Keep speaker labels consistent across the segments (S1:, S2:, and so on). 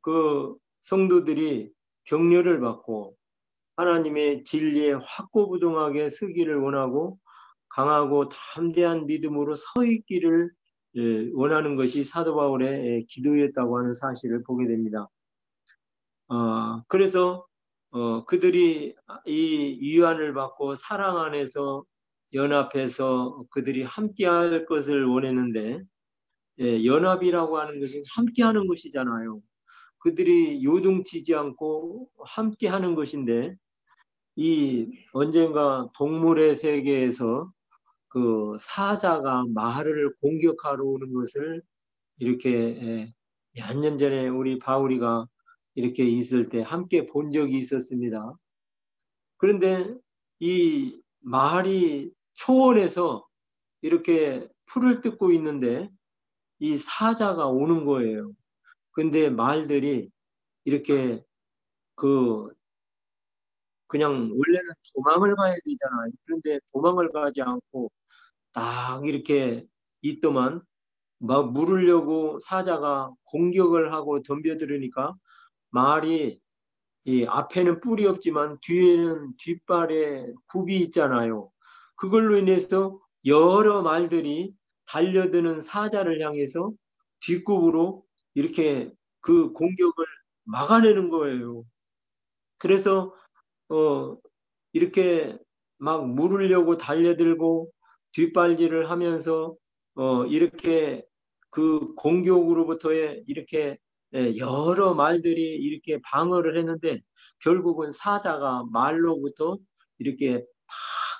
S1: 그 성도들이 격려를 받고 하나님의 진리에 확고부동하게 서기를 원하고 강하고 담대한 믿음으로 서 있기를 원하는 것이 사도 바울의 기도였다고 하는 사실을 보게 됩니다. 그래서 그들이 이 위안을 받고 사랑 안에서 연합해서 그들이 함께할 것을 원했는데, 연합이라고 하는 것은 함께하는 것이잖아요. 그들이 요동치지 않고 함께하는 것인데, 이 언젠가 동물의 세계에서 그 사자가 말을 공격하러 오는 것을 이렇게 몇 년 전에 우리 바울이가 이렇게 있을 때 함께 본 적이 있었습니다. 그런데 이 말이 초원에서 이렇게 풀을 뜯고 있는데 이 사자가 오는 거예요. 근데 말들이 이렇게 그 그냥 원래는 도망을 가야 되잖아요. 그런데 도망을 가지 않고 딱 이렇게 있더만 막 물으려고 사자가 공격을 하고 덤벼들으니까 말이 이 앞에는 뿔이 없지만 뒤에는 뒷발에 굽이 있잖아요. 그걸로 인해서 여러 말들이 달려드는 사자를 향해서 뒷굽으로 이렇게 그 공격을 막아내는 거예요. 그래서 어, 이렇게 막 물으려고 달려들고 뒷발질을 하면서 이렇게 그 공격으로부터의 이렇게 여러 말들이 이렇게 방어를 했는데 결국은 사자가 말로부터 이렇게 탁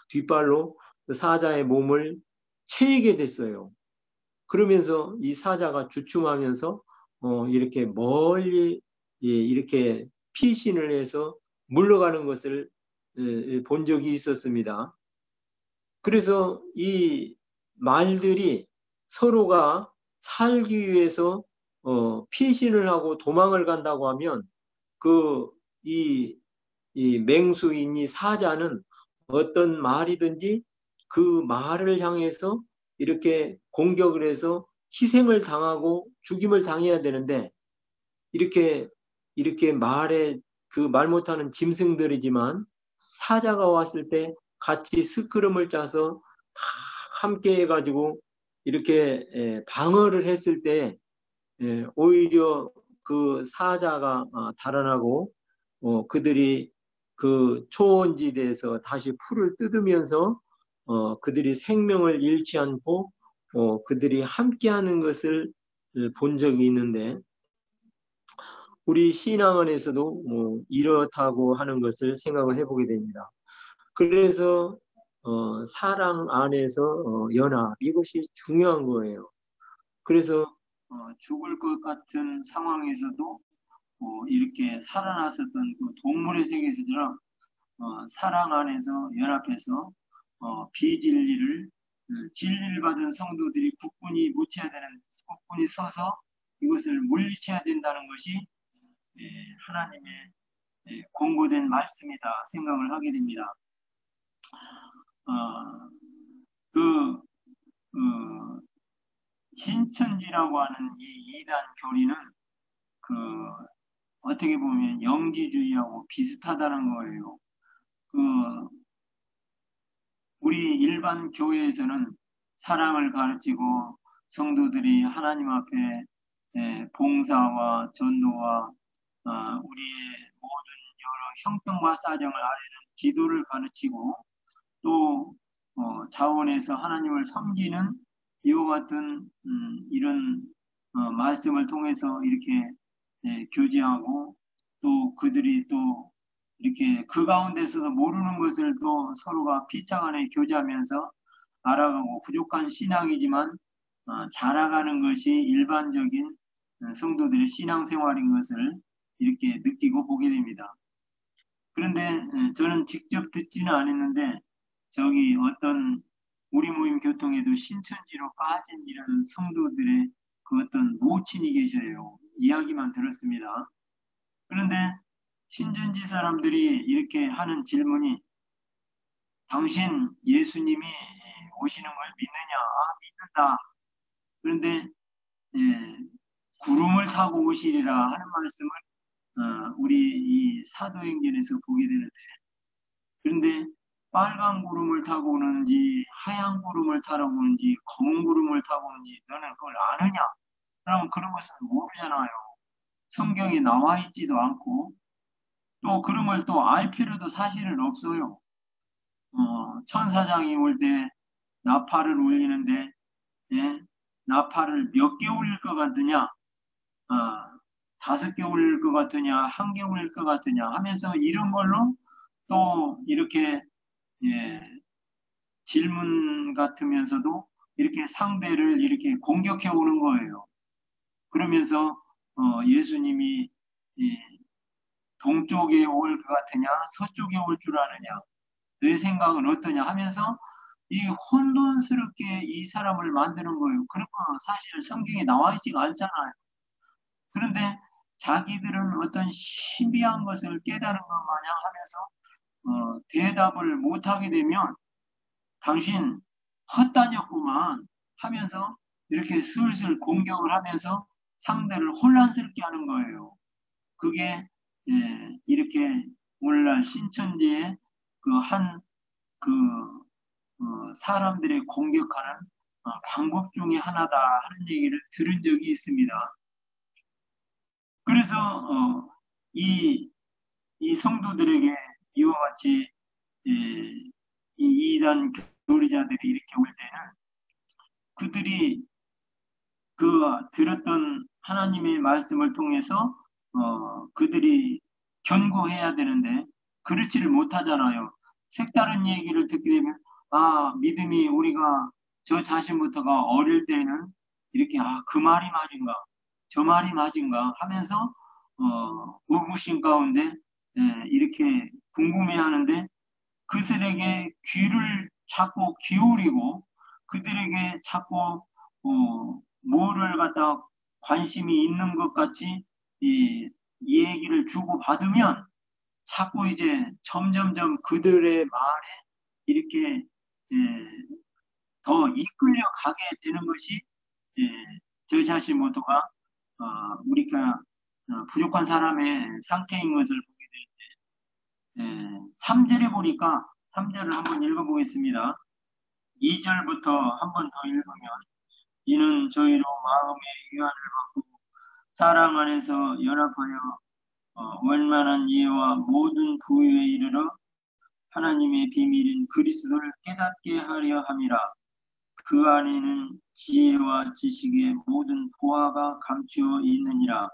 S1: 뒷발로 그 사자의 몸을 채이게 됐어요. 그러면서 이 사자가 주춤하면서 이렇게 멀리 이렇게 피신을 해서 물러가는 것을 본 적이 있었습니다. 그래서 이 말들이 서로가 살기 위해서 피신을 하고 도망을 간다고 하면 그 이 맹수인 이 사자는 어떤 말이든지 그 말을 향해서 이렇게 공격을 해서 희생을 당하고 죽임을 당해야 되는데 이렇게 말에 그 말 못하는 짐승들이지만 사자가 왔을 때 같이 스크럼을 짜서 다 함께 해가지고 이렇게 방어를 했을 때 오히려 그 사자가 달아나고 그들이 그 초원지대에서 다시 풀을 뜯으면서 그들이 생명을 잃지 않고 그들이 함께하는 것을 본 적이 있는데 우리 신앙원에서도 이렇다고 하는 것을 생각을 해보게 됩니다. 그래서 사랑 안에서 연합 이것이 중요한 거예요. 그래서 죽을 것 같은 상황에서도 이렇게 살아났었던 그 동물의 세계에서처럼 사랑 안에서 연합해서 비진리를 진리를 받은 성도들이 국군이 묻혀야 되는 국군이 서서 이것을 물리쳐야 된다는 것이 하나님의 공고된 말씀이다 생각을 하게 됩니다. 그 신천지라고 하는 이 이단 교리는 그 어떻게 보면 영지주의하고 비슷하다는 거예요. 그 우리 일반 교회에서는 사랑을 가르치고 성도들이 하나님 앞에 봉사와 전도와 우리의 모든 여러 형편과 사정을 아뢰는 기도를 가르치고 또 자원에서 하나님을 섬기는 이와 같은 이런 말씀을 통해서 이렇게 교제하고 또 그들이 또 이렇게 그 가운데서도 모르는 것을 또 서로가 피차 간에 교제하면서 알아가고 부족한 신앙이지만 자라가는 것이 일반적인 성도들의 신앙생활인 것을 이렇게 느끼고 보게 됩니다. 그런데 저는 직접 듣지는 않았는데 저기 어떤 우리 모임 교통에도 신천지로 빠진 이런 성도들의 그 어떤 모친이 계셔요. 이야기만 들었습니다. 그런데 신천지 사람들이 이렇게 하는 질문이 당신 예수님이 오시는 걸 믿느냐? 믿는다. 그런데 구름을 타고 오시리라 하는 말씀을 우리 이 사도행전에서 보게 되는데, 그런데 빨간 구름을 타고 오는지 하얀 구름을 타고 오는지 검은 구름을 타고 오는지 너는 그걸 아느냐? 그러면 그런 것은 모르잖아요. 성경에 나와 있지도 않고 또 그런 걸 또 알 필요도 사실은 없어요. 천사장이 올 때 나팔을 울리는데, 예? 나팔을 몇 개 울릴 것 같으냐? 5개 울릴 것 같으냐? 1개 울릴 것 같으냐? 하면서 이런 걸로 또 이렇게, 예, 질문 같으면서도 이렇게 상대를 이렇게 공격해 오는 거예요. 그러면서 예수님이 동쪽에 올 것 같으냐, 서쪽에 올 줄 아느냐, 내 생각은 어떠냐 하면서 이 혼돈스럽게 이 사람을 만드는 거예요. 그런 거 사실 성경에 나와 있지가 않잖아요. 그런데 자기들은 어떤 신비한 것을 깨달은 것 마냥 하면서 대답을 못하게 되면 당신 헛다녔구만 하면서 이렇게 슬슬 공격을 하면서 상대를 혼란스럽게 하는 거예요. 그게 이렇게 오늘날 신천지의 그 사람들의 공격하는 방법 중에 하나다 하는 얘기를 들은 적이 있습니다. 그래서 이 성도들에게 이와 같이 이 이단 교리자들이 이렇게 올 때는 그들이 그 들었던 하나님의 말씀을 통해서 그들이 견고해야 되는데 그렇지를 못하잖아요. 색다른 얘기를 듣게 되면 믿음이 우리가 저 자신부터가 어릴 때는 이렇게 그 말이 맞은가 저 말이 맞은가 하면서 의구심 가운데 이렇게 궁금해하는데 그들에게 귀를 자꾸 기울이고 그들에게 자꾸 뭐를 갖다 관심이 있는 것 같이 이 얘기를 주고 받으면 자꾸 이제 점점점 그들의 말에 이렇게 더 이끌려 가게 되는 것이 저 자신 모두가 우리가 부족한 사람의 상태인 것을 보게 되는데 3절에 보니까 3절을 한번 읽어보겠습니다. 2절부터 한번 더 읽으면 이는 저희로 마음의 위안을 받고 사랑 안에서 연합하여 원만한 이해와 모든 부유에 이르러 하나님의 비밀인 그리스도를 깨닫게 하려 함이라. 그 안에는 지혜와 지식의 모든 보화가 감추어 있느니라.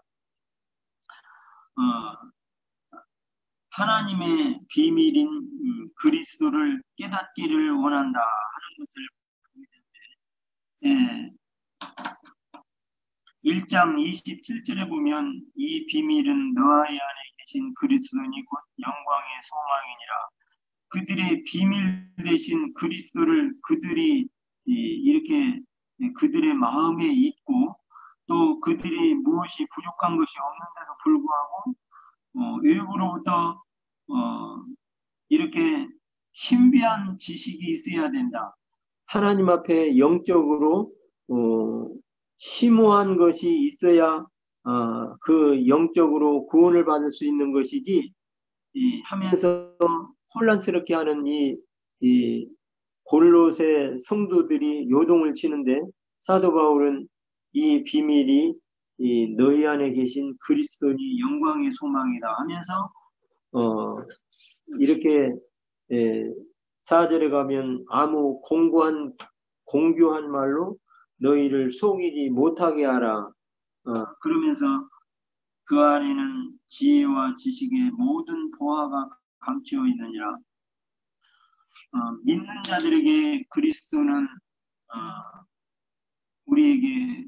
S1: 하나님의 비밀인 그리스도를 깨닫기를 원한다 하는 것을 보게 되는데 1장 27절에 보면 이 비밀은 너희 안에 계신 그리스도니 곧 영광의 소망이니라. 그들의 비밀 되신 그리스도를 그들이 이렇게 그들의 마음에 있고 또 그들이 무엇이 부족한 것이 없는데도 불구하고 외부로부터 이렇게 신비한 지식이 있어야 된다. 하나님 앞에 영적으로 심오한 것이 있어야 그 영적으로 구원을 받을 수 있는 것이지 하면서 혼란스럽게 하는 이 골로새 성도들이 요동을 치는데 사도 바울은 이 비밀이 너희 안에 계신 그리스도니 영광의 소망이다 하면서 이렇게 4절에 가면 아무 공교한 말로 너희를 속이지 못하게 하라. 그러면서 그 안에는 지혜와 지식의 모든 보화가 감추어 있느니라. 믿는 자들에게 그리스도는 우리에게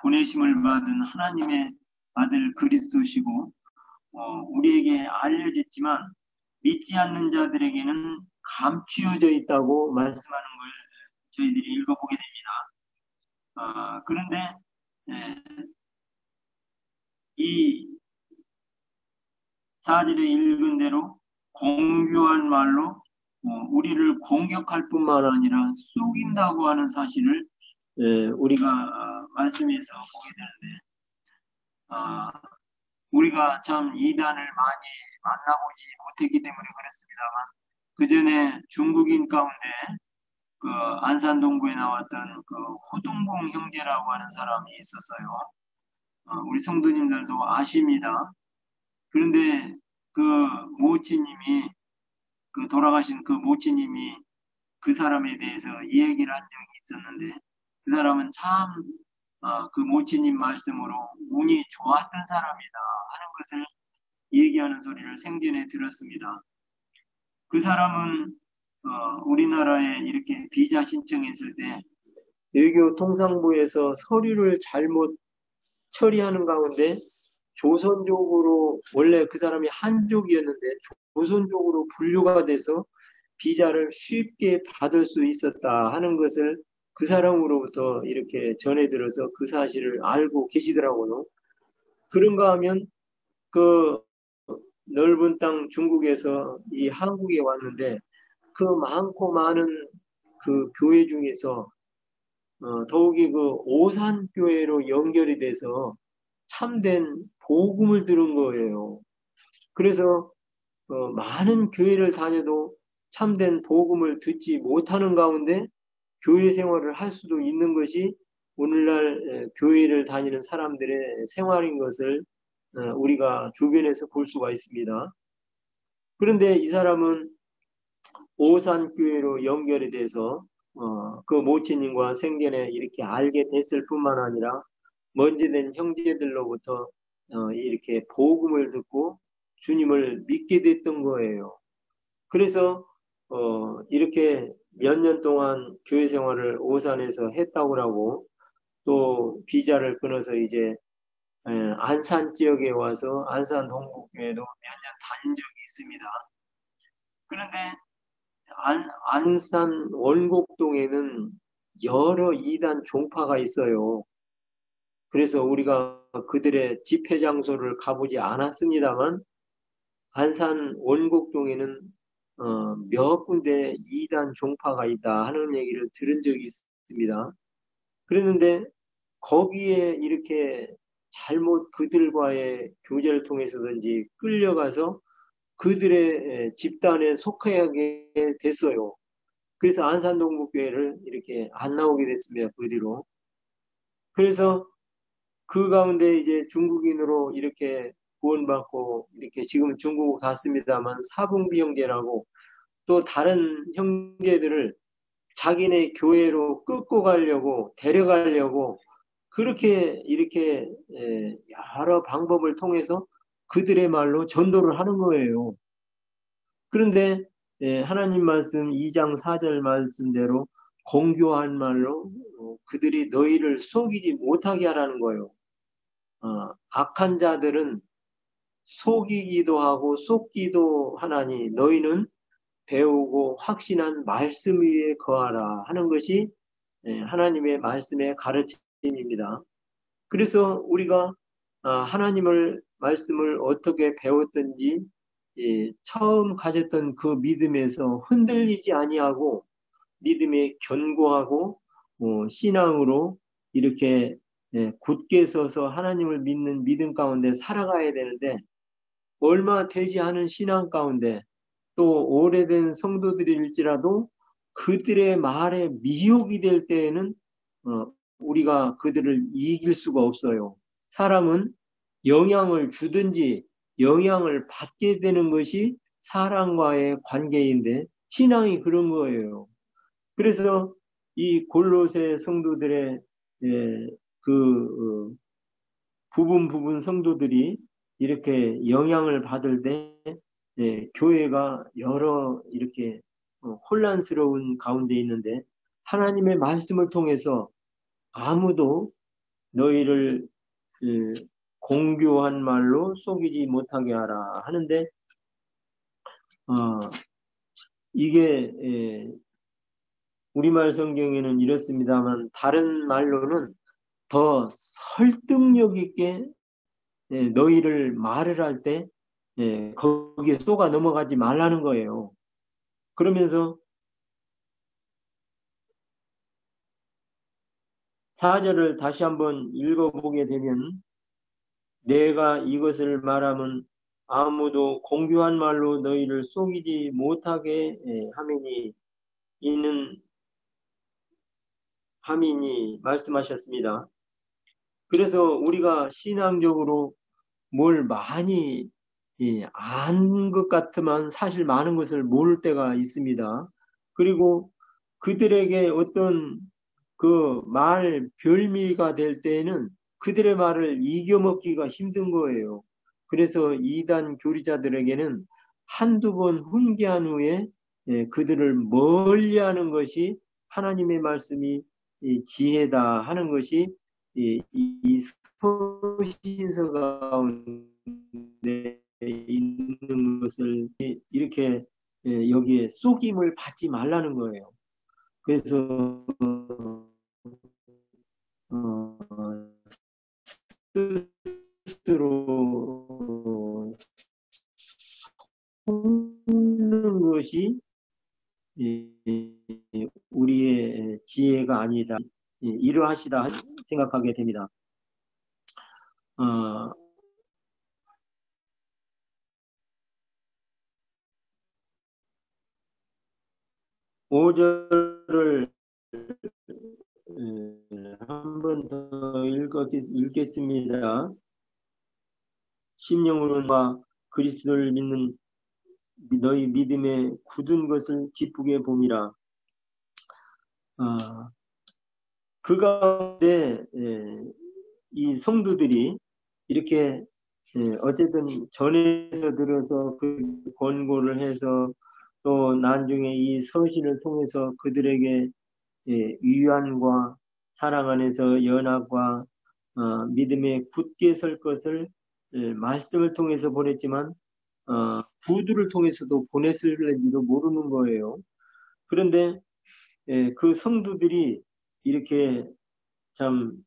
S1: 보내심을 받은 하나님의 아들 그리스도시고 우리에게 알려졌지만 믿지 않는 자들에게는 감추어져 있다고 말씀하는 걸 저희들이 읽어보게 됩니다. 그런데 이 4절에 읽은 대로 공교한 말로 우리를 공격할 뿐만 아니라 속인다고 하는 사실을 우리가 말씀에서 보게 되는데 아, 우리가 참 이단을 많이 만나보지 못했기 때문에 그렇습니다만 그 전에 중국인 가운데 그 안산동구에 나왔던 그 호동봉 형제라고 하는 사람이 있었어요. 우리 성도님들도 아십니다. 그런데 그 모치님이 그 돌아가신 그 모치님이 그 사람에 대해서 이 얘기를 한 적이 있었는데 그 사람은 참 그 모치님 말씀으로 운이 좋았던 사람이다 하는 것을 얘기하는 소리를 생전에 들었습니다. 그 사람은 우리나라에 이렇게 비자 신청했을 때 외교 통상부에서 서류를 잘못 처리하는 가운데 조선족으로 원래 그 사람이 한족이었는데 조선족으로 분류가 돼서 비자를 쉽게 받을 수 있었다 하는 것을 그 사람으로부터 이렇게 전해 들어서 그 사실을 알고 계시더라고요. 그런가 하면 그 넓은 땅 중국에서 이 한국에 왔는데 그 많고 많은 그 교회 중에서 더욱이 그 오산교회로 연결이 돼서 참된 복음을 들은 거예요. 그래서 많은 교회를 다녀도 참된 복음을 듣지 못하는 가운데 교회 생활을 할 수도 있는 것이 오늘날 교회를 다니는 사람들의 생활인 것을 우리가 주변에서 볼 수가 있습니다. 그런데 이 사람은 오산교회로 연결이 돼서 그 모친님과 생전에 이렇게 알게 됐을 뿐만 아니라 먼지된 형제들로부터 이렇게 복음을 듣고 주님을 믿게 됐던 거예요. 그래서 이렇게 몇 년 동안 교회 생활을 오산에서 했다고 하고 또 비자를 끊어서 이제 안산 지역에 와서 안산 동북교회도 몇 년 다닌 적이 있습니다. 그런데 안산 원곡동에는 여러 이단 종파가 있어요. 그래서 우리가 그들의 집회 장소를 가보지 않았습니다만 안산 원곡동에는 몇 군데 이단 종파가 있다 하는 얘기를 들은 적이 있습니다. 그랬는데 거기에 이렇게 잘못 그들과의 교제를 통해서든지 끌려가서 그들의 집단에 속하게 됐어요. 그래서 안산동북교회를 이렇게 안 나오게 됐습니다. 그 뒤로. 그래서 그 가운데 이제 중국인으로 이렇게 구원받고 이렇게 지금 중국 갔습니다만 사분비 형제라고 또 다른 형제들을 자기네 교회로 끌고 가려고 데려가려고 그렇게 이렇게 여러 방법을 통해서 그들의 말로 전도를 하는 거예요. 그런데 하나님 말씀 2장 4절 말씀대로 공교한 말로 그들이 너희를 속이지 못하게 하라는 거예요. 악한 자들은 속이기도 하고 속기도 하나니 너희는 배우고 확신한 말씀 위에 거하라 하는 것이 하나님의 말씀의 가르침입니다. 그래서 우리가 하나님을 말씀을 어떻게 배웠든지 처음 가졌던 그 믿음에서 흔들리지 아니하고 믿음에 견고하고 신앙으로 이렇게 굳게 서서 하나님을 믿는 믿음 가운데 살아가야 되는데 얼마 되지 않은 신앙 가운데 또 오래된 성도들일지라도 그들의 말에 미혹이 될 때에는 우리가 그들을 이길 수가 없어요. 사람은 영향을 주든지 영향을 받게 되는 것이 사람과의 관계인데 신앙이 그런 거예요. 그래서 이 골로새 성도들의 그 부분 성도들이 이렇게 영향을 받을 때 교회가 여러 이렇게 혼란스러운 가운데 있는데 하나님의 말씀을 통해서 아무도 너희를 공교한 말로 속이지 못하게 하라 하는데 이게 우리말 성경에는 이렇습니다만 다른 말로는 더 설득력 있게 너희를 말을 할 때 거기에 쏘가 넘어가지 말라는 거예요. 그러면서 4절을 다시 한번 읽어보게 되면 내가 이것을 말하면 아무도 공교한 말로 너희를 속이지 못하게 함이니 이는 함이니 말씀하셨습니다. 그래서 우리가 신앙적으로 뭘 많이 안 것 같지만 사실 많은 것을 모를 때가 있습니다. 그리고 그들에게 어떤 그 말 별미가 될 때에는 그들의 말을 이겨먹기가 힘든 거예요. 그래서 이단 교리자들에게는 한두 번 훈계한 후에 그들을 멀리하는 것이 하나님의 말씀이 지혜다 하는 것이 이 소신서 가운데 있는 것을 이렇게 여기에 속임을 받지 말라는 거예요. 그래서 스스로 속는 것이 우리의 지혜가 아니다. 이러하시다 생각하게 됩니다. 5절을 한 번 더 읽겠습니다. 심령으로는 그리스도를 믿는 너희 믿음에 굳은 것을 기쁘게 봄이라. 그 가운데 이 성도들이 이렇게 어쨌든 전에서 들어서 그 권고를 해서 또 나중에 이 서신을 통해서 그들에게 위안과 사랑 안에서 연합과 믿음에 굳게 설 것을 말씀을 통해서 보냈지만 구두를 통해서도 보냈을는지도 모르는 거예요. 그런데 그 성도들이 이렇게 참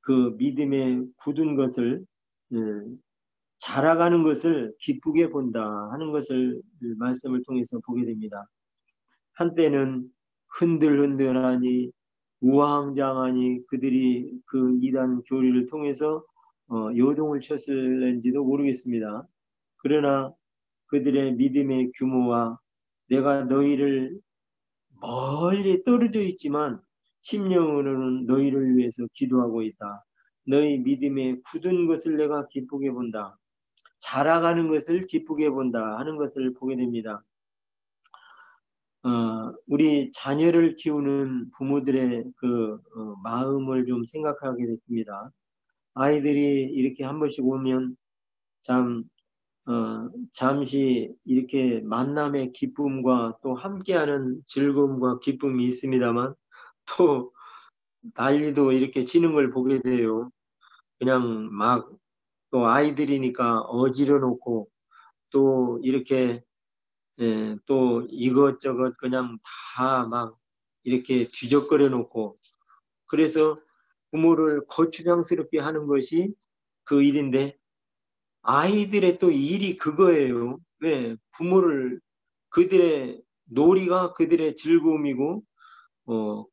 S1: 그 믿음에 굳은 것을 자라가는 것을 기쁘게 본다 하는 것을 말씀을 통해서 보게 됩니다. 한때는 흔들흔들하니 우왕좌왕하니 그들이 그 이단 교리를 통해서 요동을 쳤을는지도 모르겠습니다. 그러나 그들의 믿음의 규모와 내가 너희를 멀리 떨어져 있지만 심령으로는 너희를 위해서 기도하고 있다. 너희 믿음에 굳은 것을 내가 기쁘게 본다. 자라가는 것을 기쁘게 본다 하는 것을 보게 됩니다. 우리 자녀를 키우는 부모들의 그 마음을 좀 생각하게 됐습니다. 아이들이 이렇게 한 번씩 오면 참 잠시 이렇게 만남의 기쁨과 또 함께하는 즐거움과 기쁨이 있습니다만 또 난리도 이렇게 치는 걸 보게 돼요. 그냥 막 또 아이들이니까 어지러 놓고 또 이렇게 또 이것저것 그냥 다 막 이렇게 뒤적거려 놓고 그래서 부모를 거추장스럽게 하는 것이 그 일인데 아이들의 또 일이 그거예요. 왜? 부모를 그들의 놀이가 그들의 즐거움이고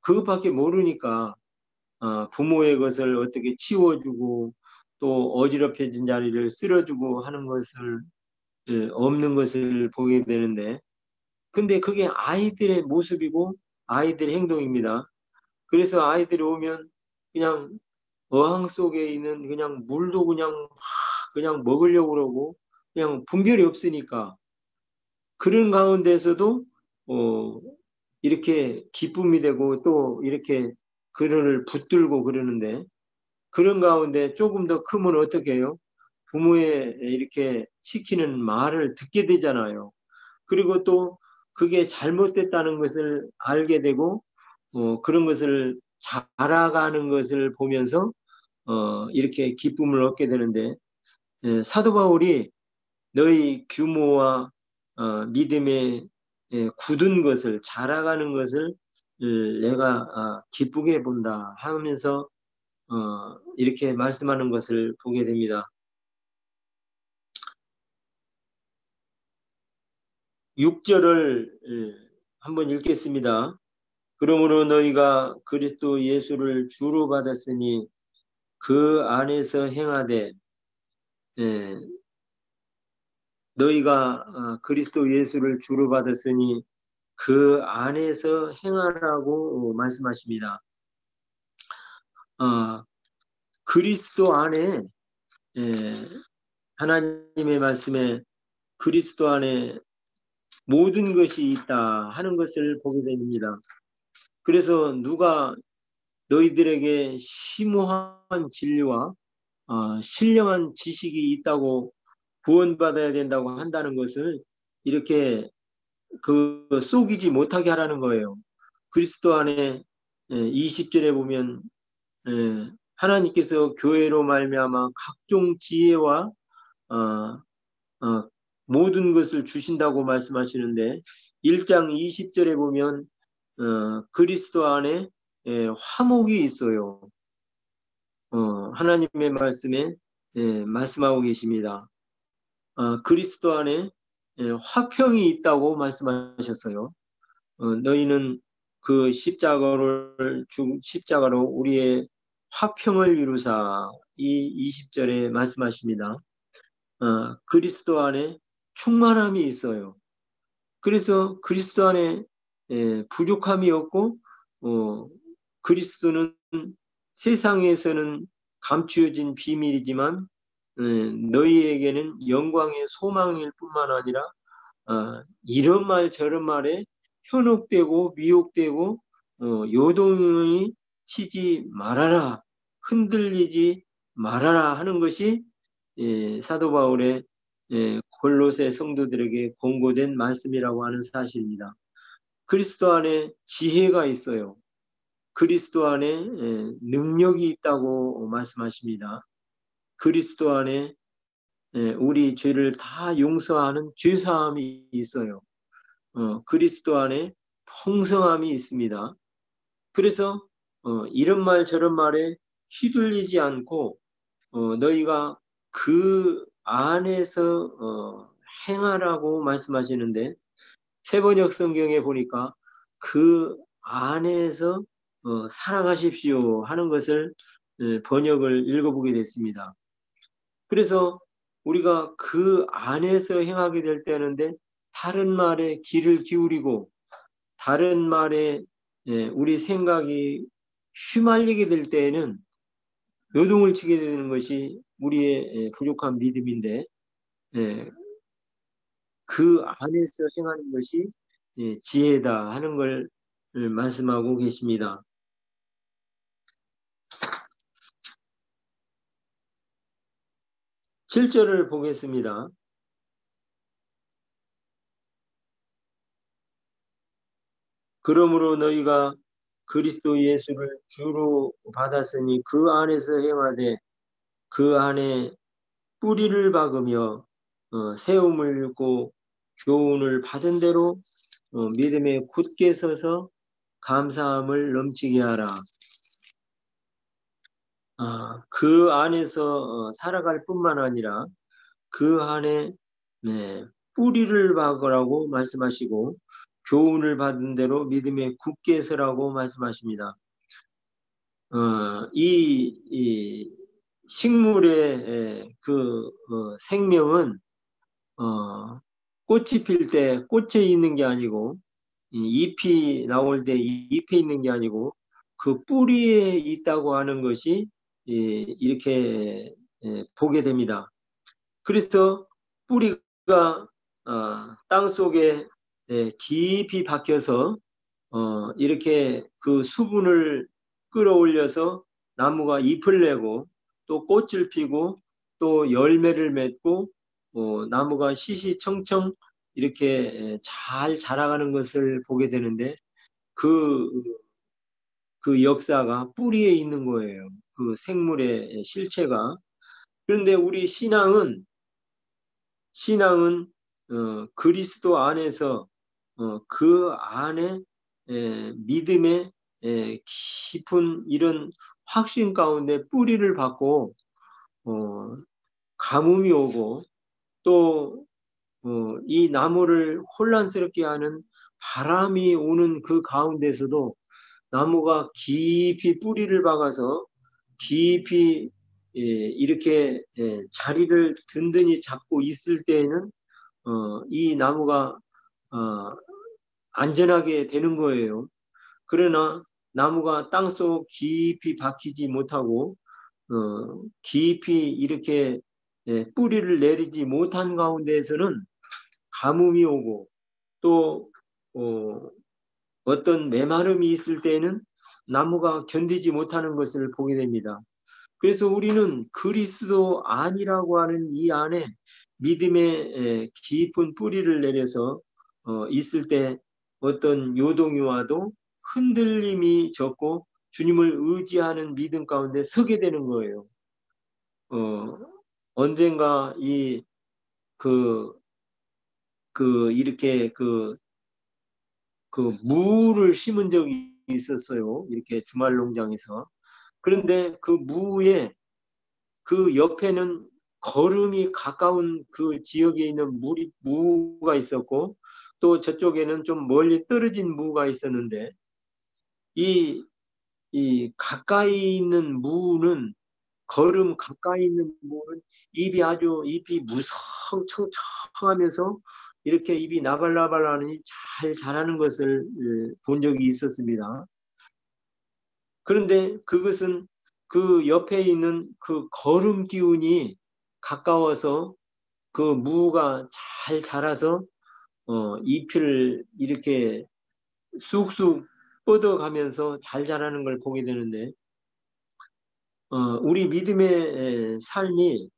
S1: 그것밖에 모르니까 부모의 것을 어떻게 치워주고 또 어지럽혀진 자리를 쓸어주고 하는 것을 없는 것을 보게 되는데 근데 그게 아이들의 모습이고 아이들의 행동입니다. 그래서 아이들이 오면 그냥 어항 속에 있는 그냥 물도 그냥 먹으려고 그러고 그냥 분별이 없으니까 그런 가운데서도 어, 이렇게 기쁨이 되고 또 이렇게 그를 붙들고 그러는데 그런 가운데 조금 더 크면 어떻게 해요? 부모의 이렇게 시키는 말을 듣게 되잖아요. 그리고 또 그게 잘못됐다는 것을 알게 되고 그런 것을 자라가는 것을 보면서 이렇게 기쁨을 얻게 되는데 사도 바울이 너희 규모와 믿음에 굳은 것을 자라가는 것을 내가 기쁘게 본다 하면서 이렇게 말씀하는 것을 보게 됩니다. 6절을 한번 읽겠습니다. 그러므로 너희가 그리스도 예수를 주로 받았으니 그 안에서 행하되 예, 너희가 그리스도 예수를 주로 받았으니 그 안에서 행하라고 말씀하십니다. 그리스도 안에 예, 하나님의 말씀에 그리스도 안에 모든 것이 있다 하는 것을 보게 됩니다. 그래서 누가 너희들에게 심오한 진리와 신령한 지식이 있다고 구원받아야 된다고 한다는 것을 이렇게 속이지 못하게 하라는 거예요. 그리스도 안에 20절에 보면 하나님께서 교회로 말미암아 각종 지혜와 어, 모든 것을 주신다고 말씀하시는데 1장 20절에 보면 그리스도 안에 화목이 있어요. 하나님의 말씀에 말씀하고 계십니다. 그리스도 안에 화평이 있다고 말씀하셨어요. 너희는 그 십자가로 우리의 화평을 이루사 이 20절에 말씀하십니다. 그리스도 안에 충만함이 있어요. 그래서 그리스도 안에 부족함이 없고 그리스도는 세상에서는 감추어진 비밀이지만 너희에게는 영광의 소망일 뿐만 아니라 이런 말 저런 말에 현혹되고 미혹되고 요동이 치지 말아라, 흔들리지 말아라 하는 것이 사도 바울의 골로새 성도들에게 권고된 말씀이라고 하는 사실입니다. 그리스도 안에 지혜가 있어요. 그리스도 안에 능력이 있다고 말씀하십니다. 그리스도 안에 우리 죄를 다 용서하는 죄사함이 있어요. 그리스도 안에 풍성함이 있습니다. 그래서 이런 말 저런 말에 휘둘리지 않고 너희가 그 안에서 행하라고 말씀하시는데 세번역 성경에 보니까 그 안에서 살아가십시오 하는 것을 번역을 읽어보게 됐습니다. 그래서 우리가 그 안에서 행하게 될 때는데 다른 말에 귀를 기울이고 다른 말에 우리 생각이 휘말리게 될 때에는 요동을 치게 되는 것이 우리의 부족한 믿음인데 그 안에서 행하는 것이 지혜다 하는 걸 말씀하고 계십니다. 7절을 보겠습니다. 그러므로 너희가 그리스도 예수를 주로 받았으니 그 안에서 행하되 그 안에 뿌리를 박으며 세움을 입고 교훈을 받은 대로 믿음에 굳게 서서 감사함을 넘치게 하라. 그 안에서 살아갈 뿐만 아니라 그 안에 뿌리를 박으라고 말씀하시고 교훈을 받은 대로 믿음에 굳게 서라고 말씀하십니다. 이 식물의 그 생명은 꽃이 필 때 꽃에 있는 게 아니고 잎이 나올 때 잎에 있는 게 아니고 그 뿌리에 있다고 하는 것이 이렇게 보게 됩니다. 그래서 뿌리가 땅 속에 깊이 박혀서 이렇게 그 수분을 끌어올려서 나무가 잎을 내고 또 꽃을 피고 또 열매를 맺고 나무가 시시청청 이렇게 잘 자라가는 것을 보게 되는데 그, 그 역사가 뿌리에 있는 거예요. 그 생물의 실체가. 그런데 우리 신앙은 그리스도 안에서 그 안에 믿음의 깊은 이런 확신 가운데 뿌리를 받고 가뭄이 오고 또 이 나무를 혼란스럽게 하는 바람이 오는 그 가운데서도 나무가 깊이 뿌리를 박아서 깊이 이렇게 자리를 든든히 잡고 있을 때에는 이 나무가 안전하게 되는 거예요. 그러나 나무가 땅속 깊이 박히지 못하고 깊이 이렇게 뿌리를 내리지 못한 가운데에서는 가뭄이 오고 또 어떤 메마름이 있을 때에는 나무가 견디지 못하는 것을 보게 됩니다. 그래서 우리는 그리스도 안이라고 하는 이 안에 믿음의 깊은 뿌리를 내려서 있을 때 어떤 요동이 와도 흔들림이 적고 주님을 의지하는 믿음 가운데 서게 되는 거예요. 언젠가 이렇게 무를 심은 적이 있었어요. 이렇게 주말 농장에서. 그런데 그 무에 그 옆에는 걸음이 가까운 그 지역에 있는 무가 있었고 또 저쪽에는 좀 멀리 떨어진 무가 있었는데 이 가까이 있는 무는 걸음 가까이 있는 무는 잎이 무성청청하면서 이렇게 입이 나발나발하니 잘 자라는 것을 본 적이 있었습니다. 그런데 그것은 그 옆에 있는 그 걸음 기운이 가까워서 그 무가 잘 자라서 잎을 이렇게 쑥쑥 뻗어가면서 잘 자라는 걸 보게 되는데 우리 믿음의 삶이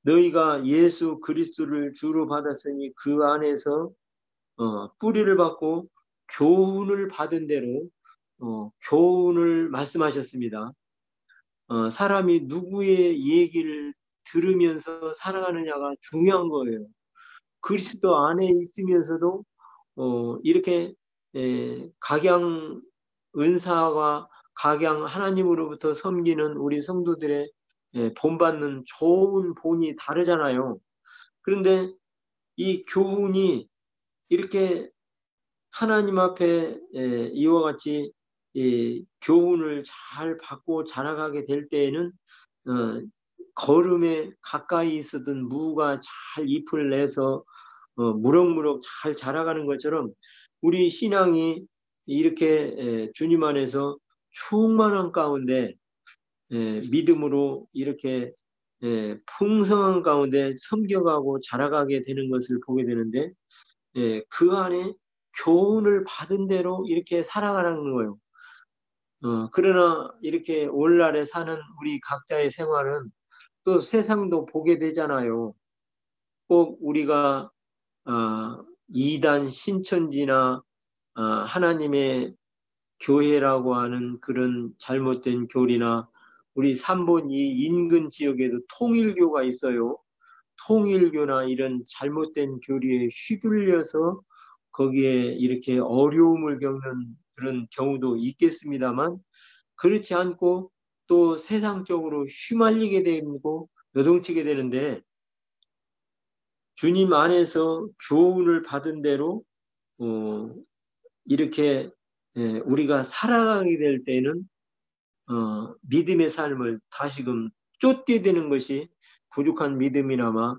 S1: 너희가 예수 그리스도를 주로 받았으니 그 안에서 뿌리를 받고 교훈을 받은 대로 교훈을 말씀하셨습니다. 사람이 누구의 얘기를 들으면서 살아가느냐가 중요한 거예요. 그리스도 안에 있으면서도 이렇게 각양 은사와 각양 하나님으로부터 섬기는 우리 성도들의 본받는 좋은 본이 다르잖아요. 그런데 이 교훈이 이렇게 하나님 앞에 이와 같이 교훈을 잘 받고 자라가게 될 때에는 걸음에 가까이 있었던 무가 잘 잎을 내서 무럭무럭 잘 자라가는 것처럼 우리 신앙이 이렇게 주님 안에서 충만한 가운데 믿음으로 이렇게 풍성한 가운데 섬겨가고 자라가게 되는 것을 보게 되는데 그 안에 교훈을 받은 대로 이렇게 살아가는 거예요. 그러나 이렇게 오늘날에 사는 우리 각자의 생활은 또 세상도 보게 되잖아요. 꼭 우리가 이단 신천지나 하나님의 교회라고 하는 그런 잘못된 교리나 우리 삼본이 인근 지역에도 통일교가 있어요. 통일교나 이런 잘못된 교리에 휘둘려서 거기에 이렇게 어려움을 겪는 그런 경우도 있겠습니다만 그렇지 않고 또 세상적으로 휘말리게 되고 요동치게 되는데 주님 안에서 교훈을 받은 대로 이렇게 우리가 살아가게 될 때는 믿음의 삶을 다시금 쫓게 되는 것이 부족한 믿음이나마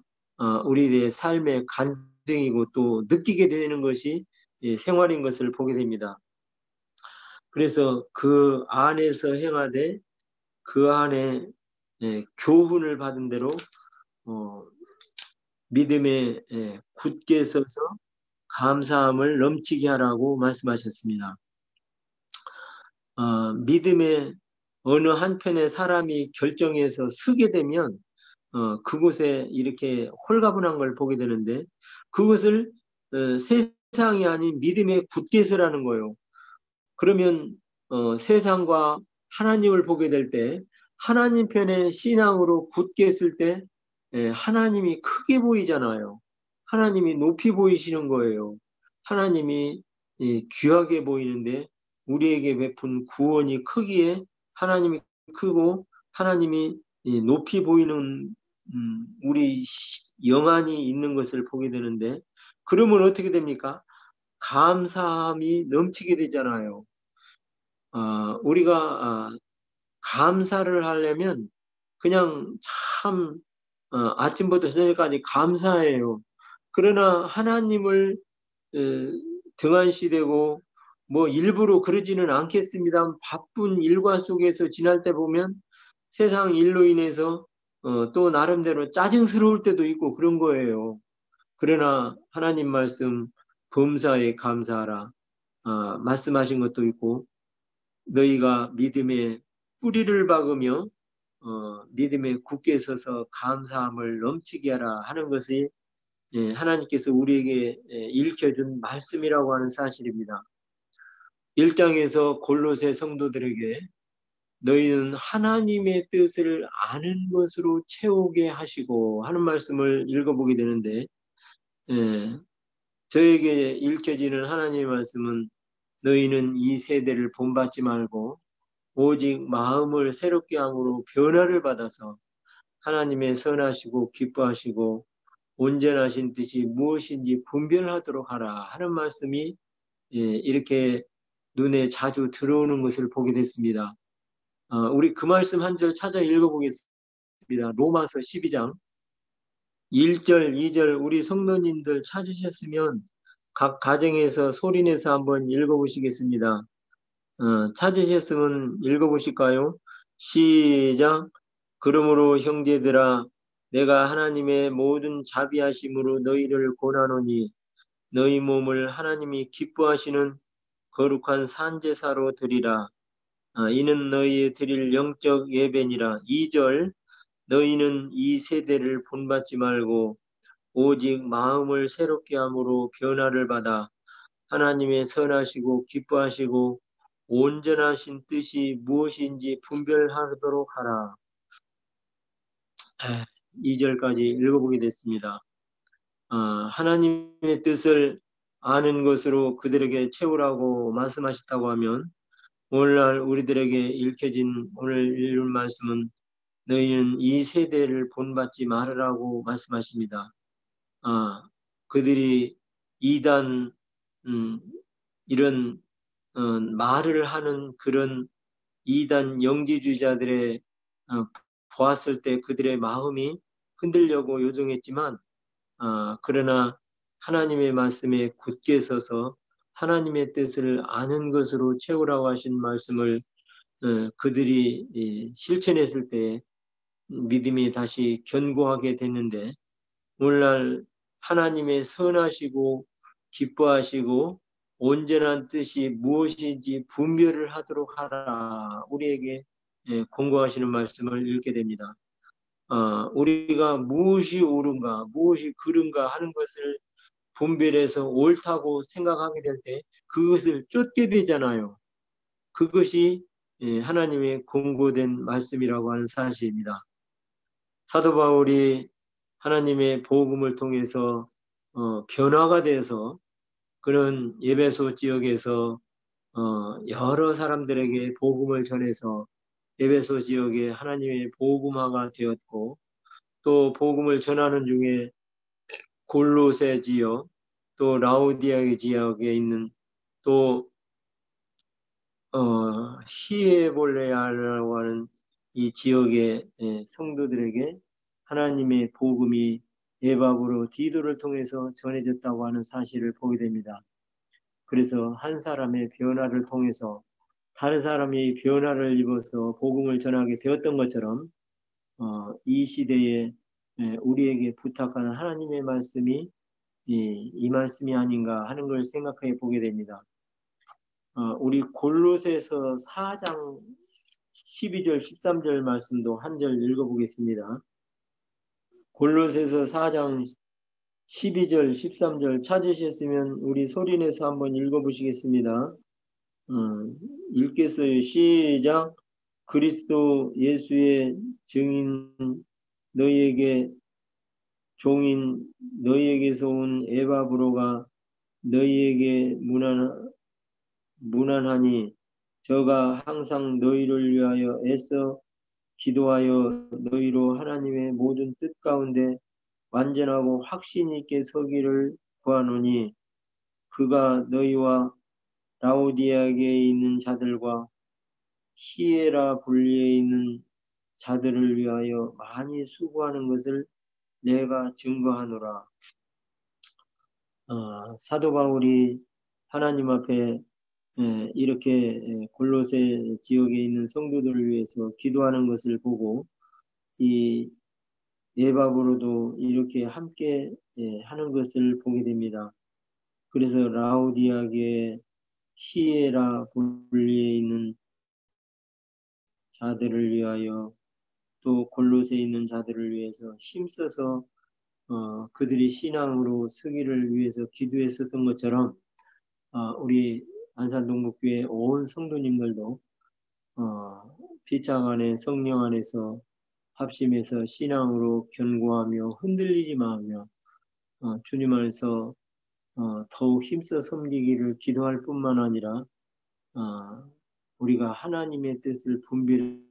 S1: 우리의 삶의 간증이고 또 느끼게 되는 것이 생활인 것을 보게 됩니다. 그래서 그 안에서 행하되 그 안에 교훈을 받은 대로 믿음에 굳게 서서 감사함을 넘치게 하라고 말씀하셨습니다. 믿음의 어느 한편에 사람이 결정해서 서게 되면 그곳에 이렇게 홀가분한 걸 보게 되는데 그것을 세상이 아닌 믿음의 굳게 서라는 거예요. 그러면 세상과 하나님을 보게 될 때 하나님 편에 신앙으로 굳게 있을 때 하나님이 크게 보이잖아요. 하나님이 높이 보이시는 거예요. 하나님이 귀하게 보이는데 우리에게 베푼 구원이 크기에 하나님이 크고 하나님이 높이 보이는 우리 영안이 있는 것을 보게 되는데 그러면 어떻게 됩니까? 감사함이 넘치게 되잖아요. 우리가 감사를 하려면 그냥 참 아침부터 저녁까지 감사해요. 그러나 하나님을 어, 등한시되고 뭐 일부러 그러지는 않겠습니다. 바쁜 일과 속에서 지날 때 보면 세상 일로 인해서 또 나름대로 짜증스러울 때도 있고 그런 거예요. 그러나 하나님 말씀 범사에 감사하라 말씀하신 것도 있고 너희가 믿음의 뿌리를 박으며 믿음에 굳게 서서 감사함을 넘치게 하라 하는 것이 하나님께서 우리에게 일켜준 말씀이라고 하는 사실입니다. 1장에서 골로새 성도들에게 너희는 하나님의 뜻을 아는 것으로 채우게 하시고 하는 말씀을 읽어보게 되는데 저에게 읽혀지는 하나님의 말씀은 너희는 이 세대를 본받지 말고 오직 마음을 새롭게 함으로 변화를 받아서 하나님의 선하시고 기뻐하시고 온전하신 뜻이 무엇인지 분별하도록 하라 하는 말씀이 이렇게 눈에 자주 들어오는 것을 보게 됐습니다. 우리 그 말씀 한 절 찾아 읽어보겠습니다. 로마서 12장 1절, 2절 우리 성도님들 찾으셨으면 각 가정에서 소리내서 한번 읽어보시겠습니다. 찾으셨으면 읽어보실까요? 시작. 그러므로 형제들아 내가 하나님의 모든 자비하심으로 너희를 권하노니 너희 몸을 하나님이 기뻐하시는 거룩한 산제사로 드리라. 이는 너희의 드릴 영적 예배니라. 2절 너희는 이 세대를 본받지 말고 오직 마음을 새롭게 함으로 변화를 받아 하나님의 선하시고 기뻐하시고 온전하신 뜻이 무엇인지 분별하도록 하라. 2절까지 읽어보게 됐습니다. 하나님의 뜻을 아는 것으로 그들에게 채우라고 말씀하셨다고 하면 오늘날 우리들에게 읽혀진 오늘 읽은 말씀은 너희는 이 세대를 본받지 말으라고 말씀하십니다. 그들이 이단 이런 말을 하는 그런 이단 영지주의자들의 보았을 때 그들의 마음이 흔들려고 요동했지만 그러나 하나님의 말씀에 굳게 서서 하나님의 뜻을 아는 것으로 채우라고 하신 말씀을 그들이 실천했을 때 믿음이 다시 견고하게 됐는데 오늘날 하나님의 선하시고 기뻐하시고 온전한 뜻이 무엇인지 분별을 하도록 하라 우리에게 공고하시는 말씀을 읽게 됩니다. 우리가 무엇이 옳은가 무엇이 그른가 하는 것을 분별해서 옳다고 생각하게 될 때 그것을 쫓게 되잖아요. 그것이 하나님의 공고된 말씀이라고 하는 사실입니다. 사도 바울이 하나님의 복음을 통해서 변화가 돼서 그런 에베소 지역에서 여러 사람들에게 복음을 전해서 에베소 지역에 하나님의 복음화가 되었고 또 복음을 전하는 중에 골로새 지역 또 라우디아 지역에 있는 또 히에볼레아라고 하는 이 지역의 성도들에게 하나님의 복음이 예밥으로 디도를 통해서 전해졌다고 하는 사실을 보게 됩니다. 그래서 한 사람의 변화를 통해서 다른 사람이 변화를 입어서 복음을 전하게 되었던 것처럼 이 시대에 우리에게 부탁하는 하나님의 말씀이 이 말씀이 아닌가 하는 걸 생각해 보게 됩니다. 우리 골로새서 4장 12절 13절 말씀도 한 절 읽어보겠습니다. 골로새서 4장 12절 13절 찾으셨으면 우리 소리내서 한번 읽어보시겠습니다. 읽겠어요. 시작. 그리스도 예수의 증인 너희에게 종인 너희에게서 온 에바브로가 너희에게 무난하니 저가 항상 너희를 위하여 애써 기도하여 너희로 하나님의 모든 뜻 가운데 완전하고 확신 있게 서기를 구하노니 그가 너희와 라오디아에 있는 자들과 히에라 볼리에 있는 자들을 위하여 많이 수고하는 것을 내가 증거하노라. 사도 바울이 하나님 앞에 이렇게 골로새 지역에 있는 성도들을 위해서 기도하는 것을 보고 이 예밥으로도 이렇게 함께 하는 것을 보게 됩니다. 그래서 라우디아게 히에라 볼리에 있는 자들을 위하여 또 골로새에 있는 자들을 위해서 힘써서 그들이 신앙으로 서기를 위해서 기도했었던 것처럼 우리 안산동북교회 온 성도님들도 피창 안에 성령 안에서 합심해서 신앙으로 견고하며 흔들리지 마며 주님 안에서 더욱 힘써 섬기기를 기도할 뿐만 아니라 우리가 하나님의 뜻을 분별